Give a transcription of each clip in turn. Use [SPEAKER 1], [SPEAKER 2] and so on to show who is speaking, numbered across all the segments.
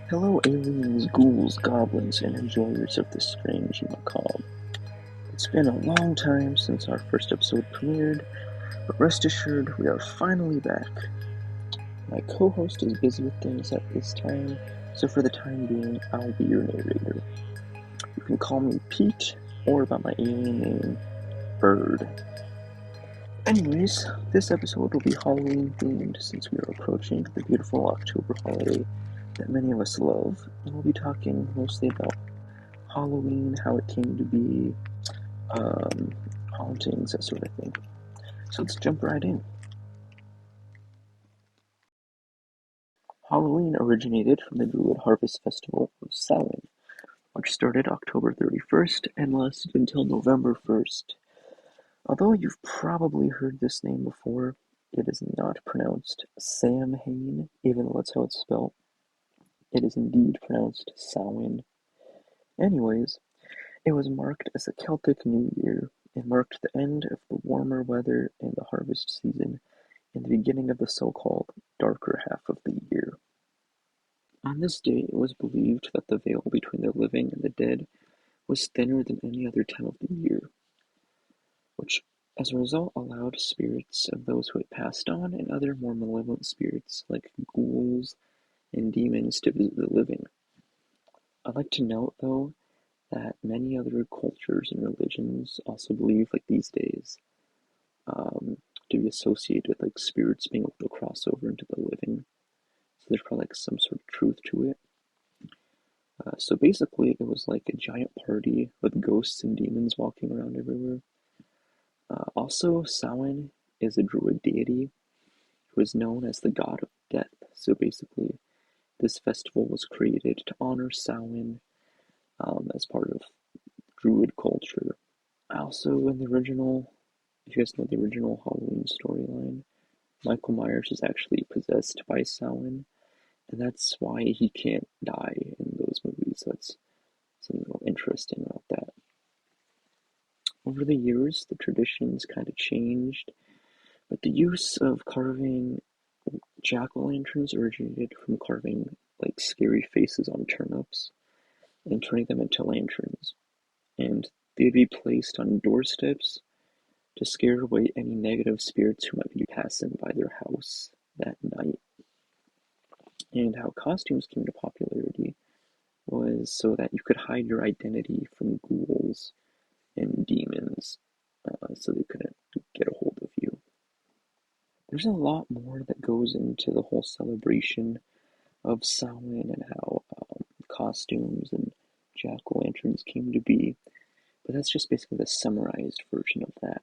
[SPEAKER 1] Hello aliens, ghouls, goblins, and enjoyers of the strange and macabre. It's been a long time since our first episode premiered, but rest assured we are finally back. My co-host is busy with things at this time, so for the time being, I'll be your narrator. You can call me Pete, or by my alien name, Bird. Anyways, this episode will be Halloween themed since we are approaching the beautiful October holiday that many of us love, and we'll be talking mostly about Halloween, how it came to be, um, hauntings, that sort of thing. So let's jump right in. Halloween originated from the Druid Harvest Festival of Samhain, which started October 31st and lasted until November 1st. Although you've probably heard this name before, it is not pronounced Samhain, even though that's how it's spelled. It is indeed pronounced Samhain. Anyways, it was marked as a Celtic New Year. It marked the end of the warmer weather and the harvest season and the beginning of the so-called darker half of the year. On this day it was believed that the veil between the living and the dead was thinner than any other time of the year, which as a result allowed spirits of those who had passed on and other more malevolent spirits like ghouls and demons to visit the living. I'd like to note, though, that many other cultures and religions also believe, like these days, to be associated with like spirits being able to cross over into the living. So there's probably like some sort of truth to it. So basically, it was like a giant party with ghosts and demons walking around everywhere. Also, Samhain is a druid deity who is known as the god of death. So basically, this festival was created to honor Samhain as part of druid culture. Also, in the original, if you guys know the original Halloween storyline, Michael Myers is actually possessed by Samhain, and that's why he can't die in those movies. So that's something interesting about that. Over the years, the traditions kind of changed, but the use of carving jack-o'-lanterns originated from carving like scary faces on turnips and turning them into lanterns, and they'd be placed on doorsteps to scare away any negative spirits who might be passing by their house that night. And how costumes came to popularity was so that you could hide your identity from ghouls and demons, so they couldn't get a hold of you. There's a lot more that goes into the whole celebration of Samhain and how costumes and jack-o'-lanterns came to be, but that's just basically the summarized version of that.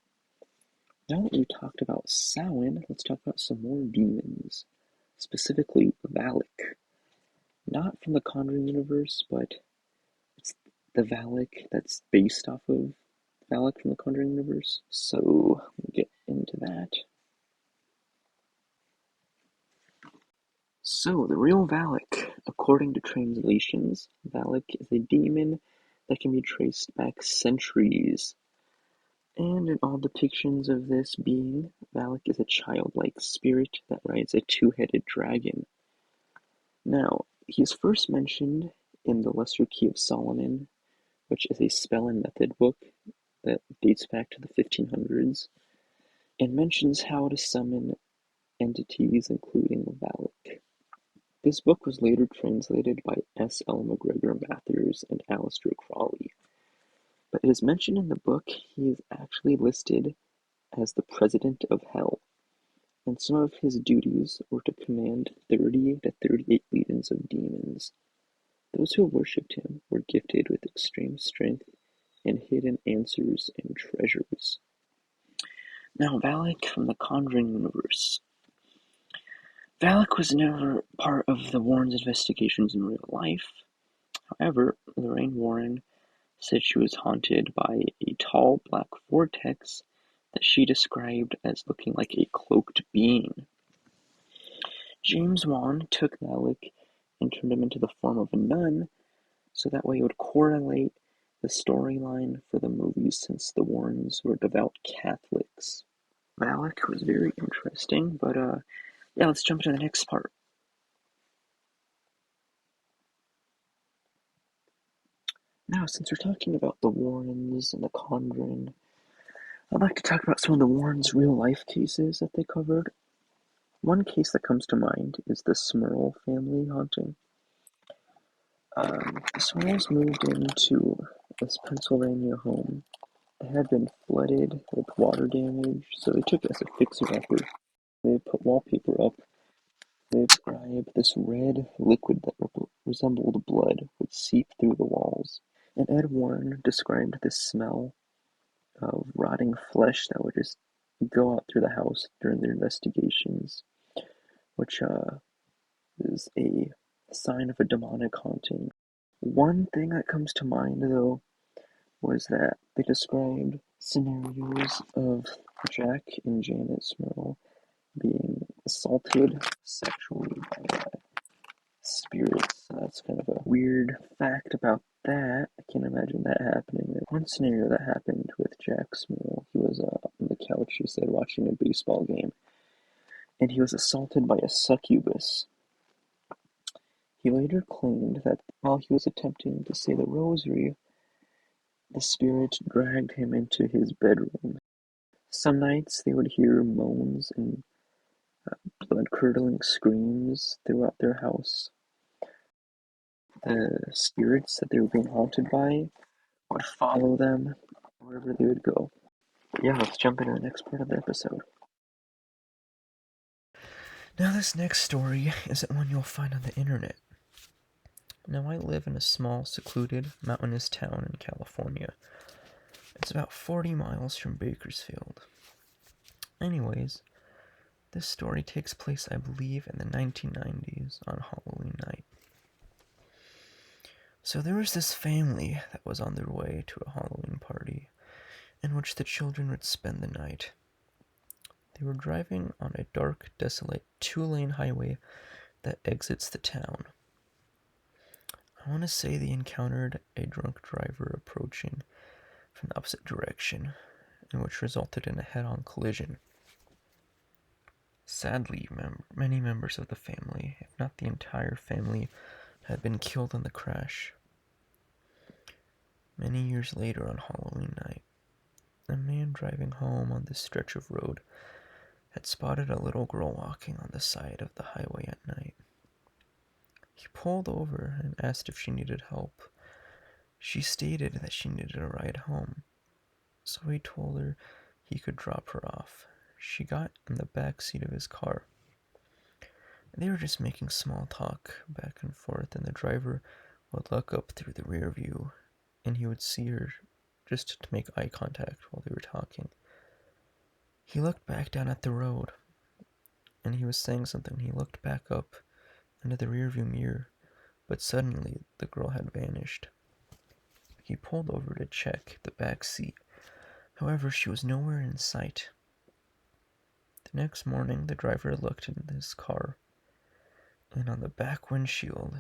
[SPEAKER 1] Now that we've talked about Samhain, let's talk about some more demons, specifically Valak. Not from the Conjuring universe, but it's the Valak that's based off of Valak from the Conjuring universe. So we'll get into that. So the real Valak, according to translations, Valak is a demon that can be traced back centuries. And in all depictions of this being, Valak is a childlike spirit that rides a two-headed dragon. Now, he is first mentioned in the Lesser Key of Solomon, which is a spell and method book that dates back to the 1500s, and mentions how to summon entities including Valak. This book was later translated by S. L. McGregor Mathers and Aleister Crowley, but it is mentioned in the book he is actually listed as the president of Hell, and some of his duties were to command 30 to 38 legions of demons. Those who worshipped him were gifted with extreme strength and hidden answers and treasures. Now, Valak from the Conjuring universe. Valak was never part of the Warrens' investigations in real life. However, Lorraine Warren said she was haunted by a tall black vortex that she described as looking like a cloaked being. James Wan took Valak and turned him into the form of a nun, so that way it would correlate the storyline for the movies since the Warrens were devout Catholics. Valak was very interesting, but yeah, let's jump into the next part. Now, since we're talking about the Warrens and the Conjuring, I'd like to talk about some of the Warrens' real-life cases that they covered. One case that comes to mind is the Smurl family haunting. The Smurls moved into this Pennsylvania home. It had been flooded with water damage, so they took it as a fixer-upper. They put wallpaper up. They described this red liquid that resembled blood would seep through the walls. And Ed Warren described this smell of rotting flesh that would just go out through the house during their investigations, which is a sign of a demonic haunting. One thing that comes to mind, though, was that they described scenarios of Jack and Janet Smurl being assaulted sexually by spirits. So that's kind of a weird fact about that. I can't imagine that happening. There's one scenario that happened with Jack Smurl. He was on the couch, he said, watching a baseball game, and he was assaulted by a succubus. He later claimed that while he was attempting to say the rosary, the spirit dragged him into his bedroom. Some nights they would hear moans and blood-curdling screams throughout their house. The spirits that they were being haunted by would follow them wherever they would go. But yeah, let's jump into the next part of the episode.
[SPEAKER 2] Now, this next story isn't one you'll find on the internet. Now, I live in a small, secluded, mountainous town in California. It's about 40 miles from Bakersfield. Anyways, this story takes place, I believe, in the 1990s on Halloween night. So there was this family that was on their way to a Halloween party in which the children would spend the night. They were driving on a dark, desolate, two-lane highway that exits the town. I want to say they encountered a drunk driver approaching from the opposite direction, and which resulted in a head-on collision. Sadly, many members of the family, if not the entire family, had been killed in the crash. Many years later on Halloween night, a man driving home on this stretch of road had spotted a little girl walking on the side of the highway at night. He pulled over and asked if she needed help. She stated that she needed a ride home, so he told her he could drop her off. She got in the back seat of his car. They were just making small talk back and forth, and the driver would look up through the rear view, and he would see her just to make eye contact while they were talking. He looked back down at the road, and he was saying something. He looked back up into the rearview mirror, but suddenly the girl had vanished. He pulled over to check the back seat. However, she was nowhere in sight. The next morning, the driver looked in his car, and on the back windshield,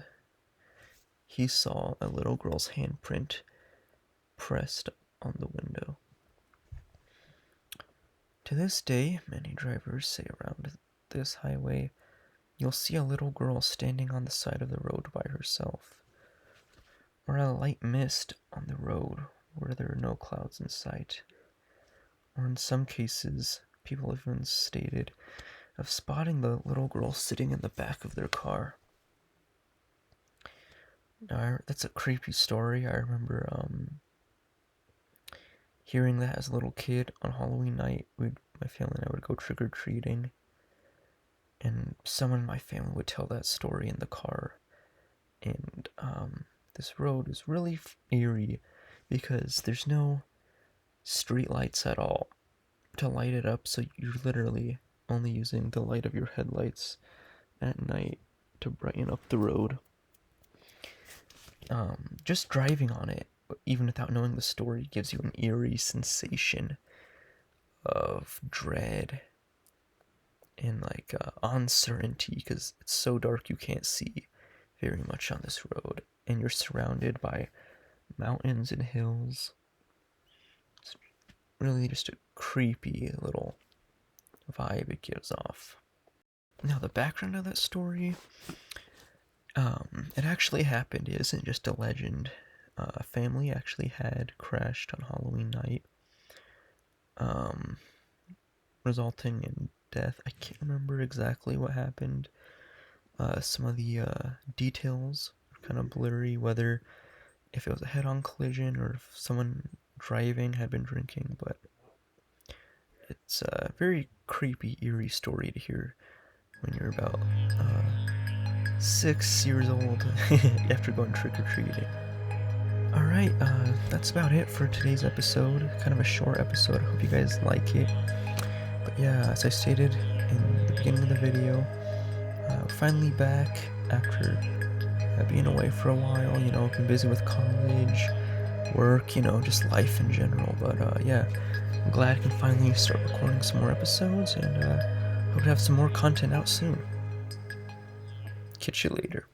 [SPEAKER 2] he saw a little girl's handprint pressed on the window. To this day, many drivers say around this highway, you'll see a little girl standing on the side of the road by herself, or a light mist on the road where there are no clouds in sight. Or in some cases, people have even stated of spotting the little girl sitting in the back of their car. Now, that's a creepy story. I remember hearing that as a little kid on Halloween night. My family and I would go trick-or-treating, and someone in my family would tell that story in the car. And this road is really eerie because there's no street lights at all to light it up, so you're literally only using the light of your headlights at night to brighten up the road. Just driving on it, even without knowing the story, gives you an eerie sensation of dread and like uncertainty, because it's so dark you can't see very much on this road, and you're surrounded by mountains and hills. It's really just a creepy little vibe it gives off. Now, the background of that story, it actually happened. It isn't just a legend. a family actually had crashed on Halloween night, um, resulting in death. I can't remember exactly what happened. Some of the details are kind of blurry, whether if it was a head-on collision or if someone driving had been drinking, but it's a very creepy, eerie story to hear when you're about 6 years old after going trick-or-treating. Alright, that's about it for today's episode. Kind of a short episode. I hope you guys like it. But yeah, as I stated in the beginning of the video, we're finally back after being away for a while. Been busy with college, work, just life in general. But yeah, I'm glad I can finally start recording some more episodes, and hope to have some more content out soon. Catch you later.